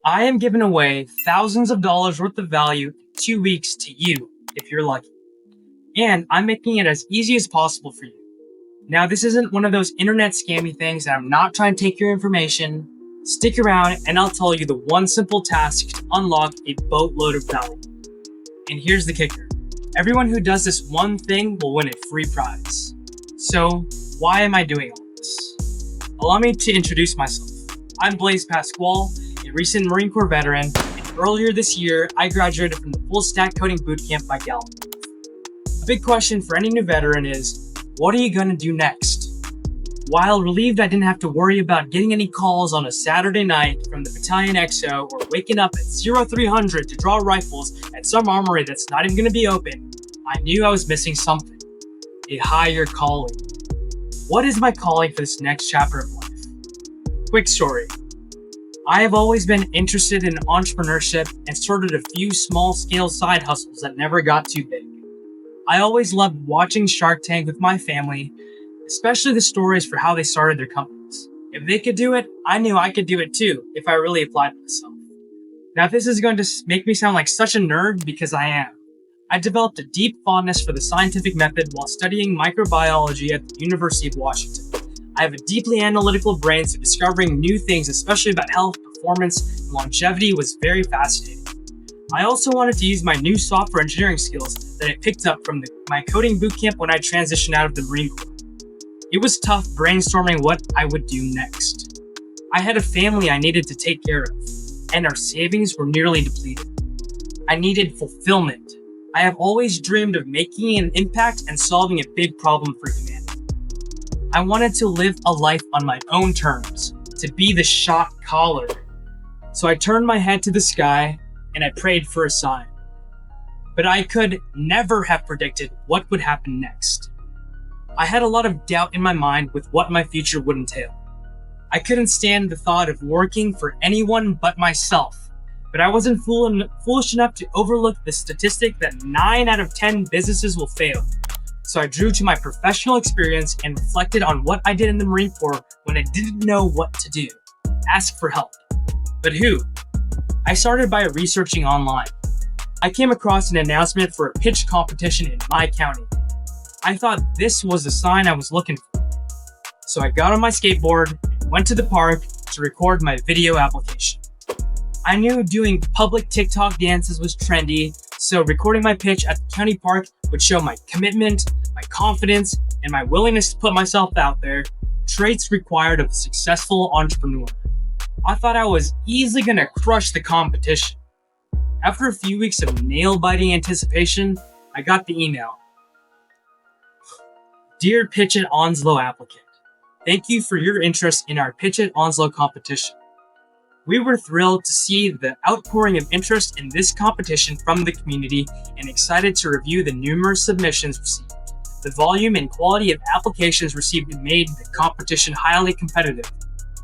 I am giving away thousands of dollars worth of value in 2 weeks to you, if you're lucky. And I'm making it as easy as possible for you. Now, this isn't one of those internet scammy things, and I'm not trying to take your information. Stick around, and I'll tell you the one simple task to unlock a boatload of value. And here's the kicker. Everyone who does this one thing will win a free prize. So, why am I doing all this? Allow me to introduce myself. I'm Blaise Pasquale, a recent Marine Corps veteran, and earlier this year, I graduated from the Full Stack Coding Bootcamp by Gallup. A big question for any new veteran is, what are you going to do next? While relieved I didn't have to worry about getting any calls on a Saturday night from the Battalion XO or waking up at 0300 to draw rifles at some armory that's not even going to be open, I knew I was missing something. A higher calling. What is my calling for this next chapter of life? Quick story. I have always been interested in entrepreneurship and started a few small-scale side hustles that never got too big. I always loved watching Shark Tank with my family, especially the stories for how they started their companies. If they could do it, I knew I could do it too if I really applied myself. Now, this is going to make me sound like such a nerd because I am. I developed a deep fondness for the scientific method while studying microbiology at the University of Washington. I have a deeply analytical brain, so discovering new things, especially about health, performance, and longevity, was very fascinating. I also wanted to use my new software engineering skills that I picked up from my coding bootcamp when I transitioned out of the Marine Corps. It was tough brainstorming what I would do next. I had a family I needed to take care of, and our savings were nearly depleted. I needed fulfillment. I have always dreamed of making an impact and solving a big problem for humanity. I wanted to live a life on my own terms, to be the shot caller. So I turned my head to the sky and I prayed for a sign. But I could never have predicted what would happen next. I had a lot of doubt in my mind with what my future would entail. I couldn't stand the thought of working for anyone but myself, but I wasn't foolish enough to overlook the statistic that 9 out of 10 businesses will fail. So I drew to my professional experience and reflected on what I did in the Marine Corps when I didn't know what to do. Ask for help. But who? I started by researching online. I came across an announcement for a pitch competition in my county. I thought this was the sign I was looking for. So I got on my skateboard and went to the park to record my video application. I knew doing public TikTok dances was trendy, so recording my pitch at the county park would show my commitment, my confidence, and my willingness to put myself out there, traits required of a successful entrepreneur. I thought I was easily going to crush the competition. After a few weeks of nail-biting anticipation, I got the email. Dear Pitch at Onslow applicant, thank you for your interest in our Pitch at Onslow competition. We were thrilled to see the outpouring of interest in this competition from the community and excited to review the numerous submissions received. The volume and quality of applications received made the competition highly competitive.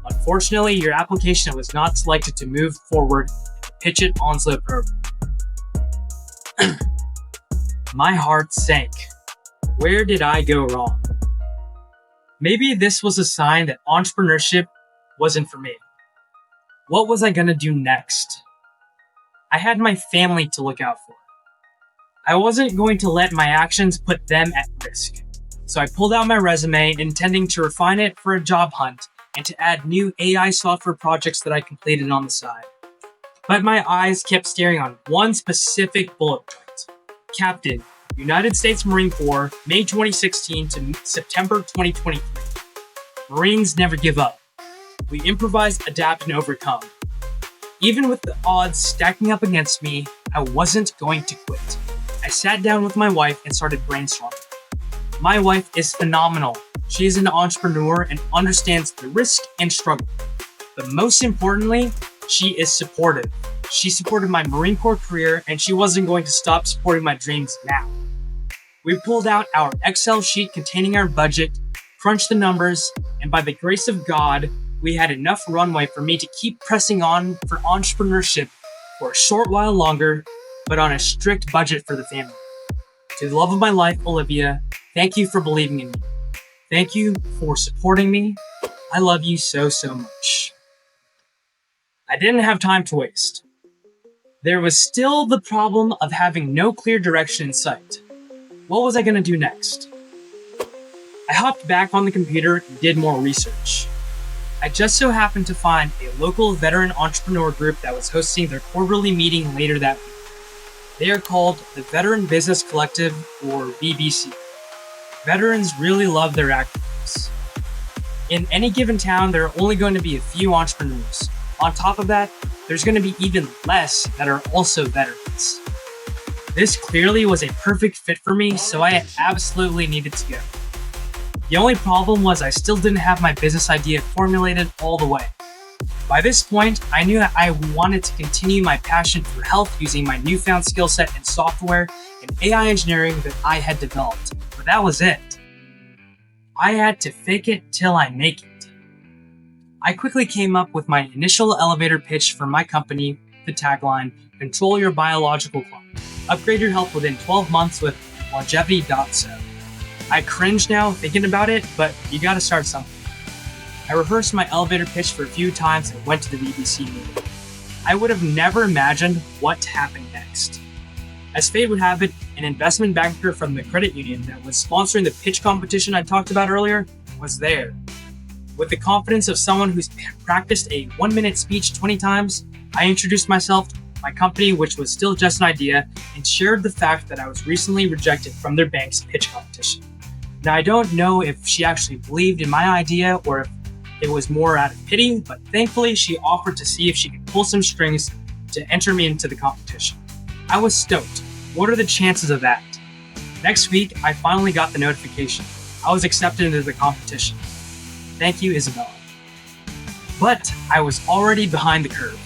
Unfortunately, your application was not selected to move forward in the Pitch at Onslow program. My heart sank. Where did I go wrong? Maybe this was a sign that entrepreneurship wasn't for me. What was I going to do next? I had my family to look out for. I wasn't going to let my actions put them at risk. So I pulled out my resume, intending to refine it for a job hunt and to add new AI software projects that I completed on the side. But my eyes kept staring on one specific bullet point. Captain, United States Marine Corps, May 2016 to September 2023. Marines never give up. We improvise, adapt, and overcome. Even with the odds stacking up against me, I wasn't going to quit. I sat down with my wife and started brainstorming. My wife is phenomenal. She is an entrepreneur and understands the risk and struggle. But most importantly, she is supportive. She supported my Marine Corps career and she wasn't going to stop supporting my dreams now. We pulled out our Excel sheet containing our budget, crunched the numbers, and by the grace of God, we had enough runway for me to keep pressing on for entrepreneurship for a short while longer, but on a strict budget for the family. To the love of my life, Olivia, thank you for believing in me. Thank you for supporting me. I love you so, so much. I didn't have time to waste. There was still the problem of having no clear direction in sight. What was I going to do next? I hopped back on the computer and did more research. I just so happened to find a local veteran entrepreneur group that was hosting their quarterly meeting later that week. They are called the Veteran Business Collective, or VBC. Veterans really love their activities. In any given town, there are only going to be a few entrepreneurs. On top of that, there's going to be even less that are also veterans. This clearly was a perfect fit for me, so I absolutely needed to go. The only problem was I still didn't have my business idea formulated all the way. By this point, I knew that I wanted to continue my passion for health using my newfound skill set in software and AI engineering that I had developed, but that was it. I had to fake it till I make it. I quickly came up with my initial elevator pitch for my company, the tagline, "Control your biological clock. Upgrade your health within 12 months with longevity.so." I cringe now thinking about it, but you gotta start something. I rehearsed my elevator pitch for a few times and went to the VBC meeting. I would have never imagined what happened next. As fate would have it, an investment banker from the credit union that was sponsoring the pitch competition I talked about earlier was there. With the confidence of someone who's practiced a 1-minute speech 20 times, I introduced myself, my company, which was still just an idea, and shared the fact that I was recently rejected from their bank's pitch competition. Now, I don't know if she actually believed in my idea or if it was more out of pity, but thankfully she offered to see if she could pull some strings to enter me into the competition. I was stoked. What are the chances of that? Next week, I finally got the notification. I was accepted into the competition. Thank you, Isabella. But I was already behind the curve.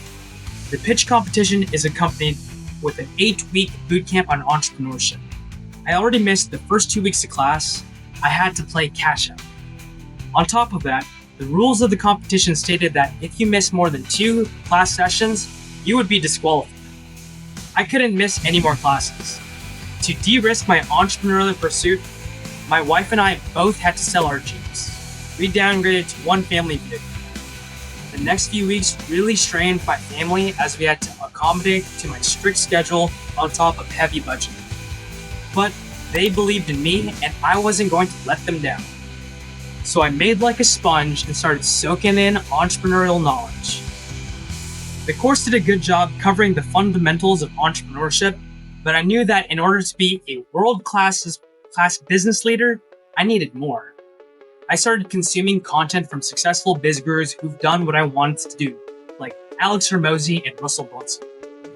The pitch competition is accompanied with an 8-week bootcamp on entrepreneurship. I already missed the first 2 weeks of class. I had to play catch up. On top of that, the rules of the competition stated that if you missed more than 2 class sessions, you would be disqualified. I couldn't miss any more classes. To de-risk my entrepreneurial pursuit, my wife and I both had to sell our Jeeps. We downgraded to one family vehicle. The next few weeks really strained my family as we had to accommodate to my strict schedule on top of heavy budgeting. But they believed in me and I wasn't going to let them down. So I made like a sponge and started soaking in entrepreneurial knowledge. The course did a good job covering the fundamentals of entrepreneurship, but I knew that in order to be a world-class business leader, I needed more. I started consuming content from successful biz gurus who've done what I wanted to do, like Alex Hormozi and Russell Brunson.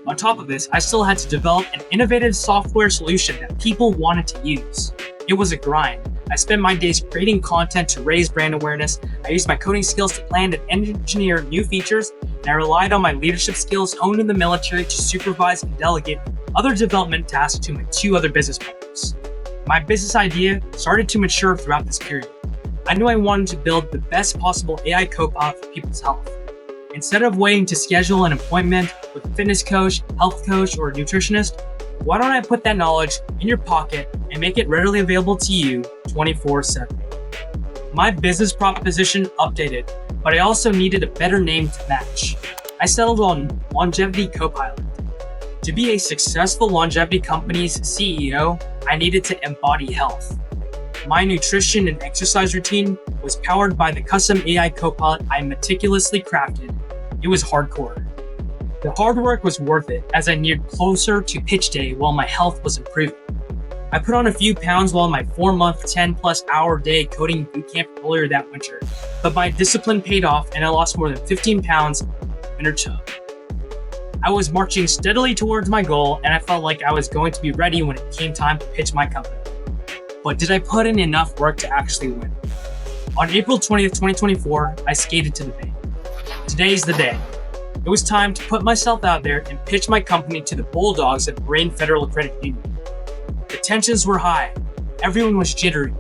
On top of this, I still had to develop an innovative software solution that people wanted to use. It was a grind. I spent my days creating content to raise brand awareness. I used my coding skills to plan and engineer new features, and I relied on my leadership skills honed in the military to supervise and delegate other development tasks to my 2 other business partners. My business idea started to mature throughout this period. I knew I wanted to build the best possible AI copilot for people's health. Instead of waiting to schedule an appointment with a fitness coach, health coach, or a nutritionist, why don't I put that knowledge in your pocket and make it readily available to you 24/7? My business proposition updated, but I also needed a better name to match. I settled on Longevity Copilot. To be a successful longevity company's CEO, I needed to embody health. My nutrition and exercise routine was powered by the custom AI copilot I meticulously crafted. It was hardcore. The hard work was worth it as I neared closer to pitch day while my health was improving. I put on a few pounds while my 4-month, 10+ hour day coding bootcamp earlier that winter, but my discipline paid off and I lost more than 15 pounds winter chub. I was marching steadily towards my goal and I felt like I was going to be ready when it came time to pitch my company. But did I put in enough work to actually win? On April 20th, 2024, I skated to the bank. Today's the day. It was time to put myself out there and pitch my company to the Bulldogs at Brain Federal Credit Union. The tensions were high. Everyone was jittery.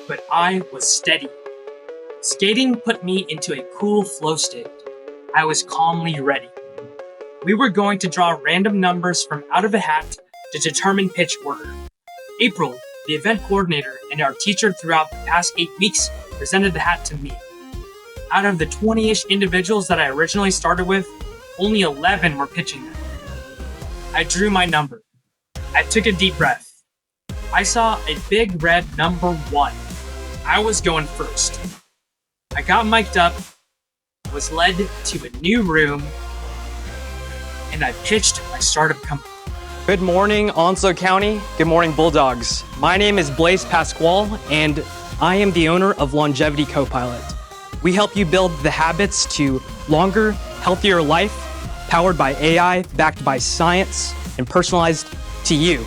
But I was steady. Skating put me into a cool flow state. I was calmly ready. We were going to draw random numbers from out of a hat to determine pitch order. April, the event coordinator and our teacher throughout the past 8 weeks, presented the hat to me. Out of the 20-ish individuals that I originally started with, only 11 were pitching that day. I drew my number. I took a deep breath. I saw a big red number 1. I was going first. I got mic'd up, was led to a new room, and I pitched my startup company. Good morning, Onslow County. Good morning, Bulldogs. My name is Blaise Pasquale, and I am the owner of Longevity Copilot. We help you build the habits to longer, healthier life, powered by AI, backed by science, and personalized to you.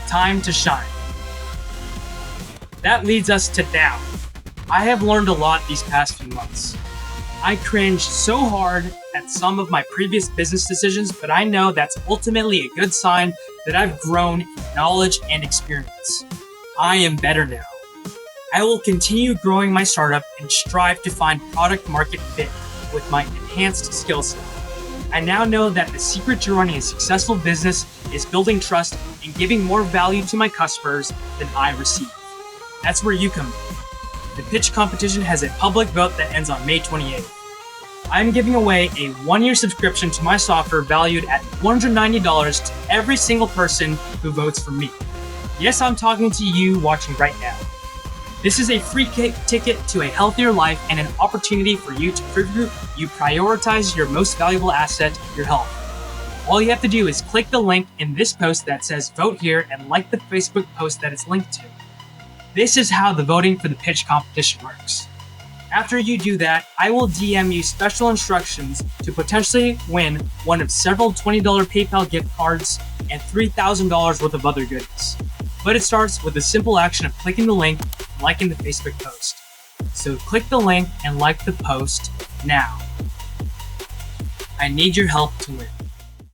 Time to shine. That leads us to now. I have learned a lot these past few months. I cringed so hard at some of my previous business decisions, but I know that's ultimately a good sign that I've grown in knowledge and experience. I am better now. I will continue growing my startup and strive to find product market fit with my enhanced skill set. I now know that the secret to running a successful business is building trust and giving more value to my customers than I receive. That's where you come in. The pitch competition has a public vote that ends on May 28th. I'm giving away a 1-year subscription to my software valued at $190 to every single person who votes for me. Yes, I'm talking to you watching right now. This is a free ticket to a healthier life and an opportunity for you to prove you prioritize your most valuable asset, your health. All you have to do is click the link in this post that says vote here and like the Facebook post that it's linked to. This is how the voting for the pitch competition works. After you do that, I will DM you special instructions to potentially win one of several $20 PayPal gift cards and $3,000 worth of other goodies. But it starts with the simple action of clicking the link and liking the Facebook post. So click the link and like the post now. I need your help to win.